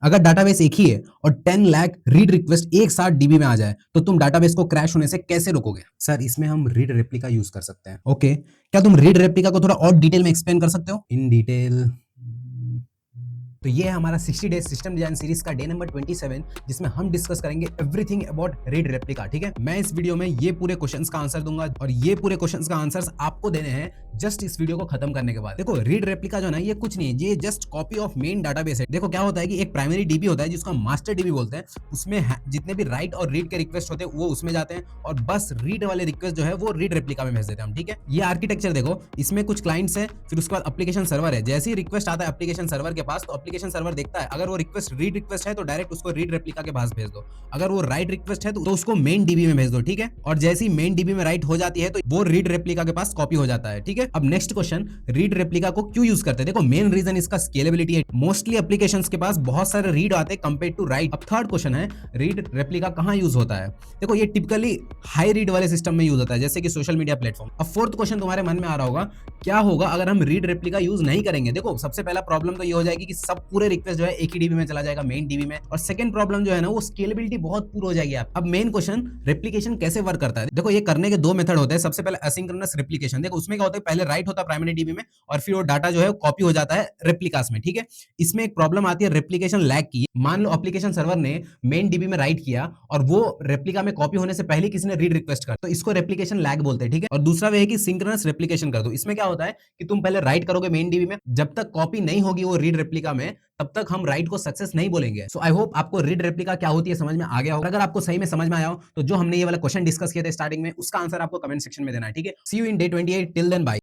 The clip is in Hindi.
अगर डाटाबेस एक ही है और 10 लाख रीड रिक्वेस्ट एक साथ डीबी में आ जाए तो तुम डाटाबेस को क्रैश होने से कैसे रोकोगे? सर, इसमें हम रीड रेप्लिका यूज कर सकते हैं। ओके, क्या तुम रीड रेप्लिका को थोड़ा और डिटेल में एक्सप्लेन कर सकते हो? In detail. तो ये है हमारा 60 डेज सिस्टम डिजाइन सीरीज का डे नंबर 27, जिसमें हम डिस्कस करेंगे एवरीथिंग अबाउट रीड रेप्लिका। ठीक है, मैं इस वीडियो में ये पूरे क्वेश्चंस का आंसर दूंगा और ये पूरे क्वेश्चंस का आंसर्स आपको देने हैं जस्ट इस वीडियो को खत्म करने के बाद। देखो, रीड रेप्लिका जो है ना, ये कुछ नहीं है, ये just copy of main database है। देखो क्या होता है कि एक प्राइमरी डीबी होता है जिसको हम मास्टर डीबी बोलते हैं, उसमें जितने भी राइट और रीड के रिक्वेस्ट होते हैं वो उसमें जाते हैं और बस रीड वाले रिक्वेस्ट जो है वो रीड रेप्लिका में भेज देते हैं हम। ठीक है, ये आर्किटेक्चर देखो, इसमें कुछ क्लाइंट्स है, फिर उसके बाद एप्लीकेशन सर्वर है। जैसे ही रिक्वेस्ट आता है एप्लीकेशन सर्वर के पास तो एप्लीकेशन सर्वर देखता है, अगर वो रिक्वेस्ट रीड रिक्वेस्ट है तो डायरेक्ट उसको रीड रेप्लिका के पास भेज दो, अगर वो राइट रिक्वेस्ट है तो उसको मेन डीबी में भेज दो। ठीक है, और जैसे ही मेन डीबी में राइट हो जाती है तो वो रीड रेप्लिका के पास कॉपी हो जाता है। ठीक है, अब नेक्स्ट क्वेश्चन, रीड रेप्लिका को क्यों यूज करते हैं? देखो, मेन रीजन इसका स्केलेबिलिटी है। मोस्टली एप्लीकेशंस के पास बहुत सारे रीड आते हैं कंपेयर टू राइट। अब थर्ड क्वेश्चन है, रीड रेप्लिका कहां यूज होता है? देखो, ये टिपिकली हाई रीड वाले सिस्टम में यूज होता है, जैसे कि सोशल मीडिया प्लेटफॉर्म। अब फोर्थ क्वेश्चन तुम्हारे मन में आ रहा होगा, क्या होगा अगर हम रीड रेप्लिका यूज नहीं करेंगे? देखो, सबसे पहला प्रॉब्लम तो ये हो जाएगी कि सब पूरे रिक्वेस्ट जो है एक ही डीबी में चला जाएगा, मेन डीबी में। और सेकंड प्रॉब्लम जो है ना, वो स्केलेबिलिटी बहुत पूरी हो जाएगी। अब मेन क्वेश्चन, रेप्लिकेशन कैसे वर्क करता है? देखो, ये करने के दो मेथड होते हैं। सबसे पहले एसिंक्रोनस रेप्लिकेशन। देखो, उसमें क्या होता है, पहले राइट होता है प्राइमरी डीबी में और फिर वो डाटा जो है कॉपी हो जाता है रेप्लिकास में। ठीक है, इसमें एक प्रॉब्लम आती है रेप्लिकेशन लैग की। मान लो एप्लीकेशन सर्वर ने मेन डीबी में राइट किया और वो रेप्लिका में कॉपी होने से पहले किसी ने रीड रिक्वेस्ट कर, तो इसको रेप्लिकेशन लैग बोलते हैं। ठीक है, और दूसरा वे है कि सिंक्रोनस रेप्लिकेशन कर दो। इसमें क्या होता है कि तुम पहले राइट करोगे मेन डीबी में, जब तक कॉपी नहीं होगी वो रीड रेप्लिका में तब तक हम राइट को सक्सेस नहीं बोलेंगे। सो आई होप आपको रीड रेप्लिका क्या होती है समझ में आ गया हो। अगर आपको सही में समझ में आया हो तो जो हमने ये वाला क्वेश्चन डिस्कस किया था स्टार्टिंग में, उसका आंसर आपको कमेंट सेक्शन में देना है। ठीक है, see you in day 28, till then bye.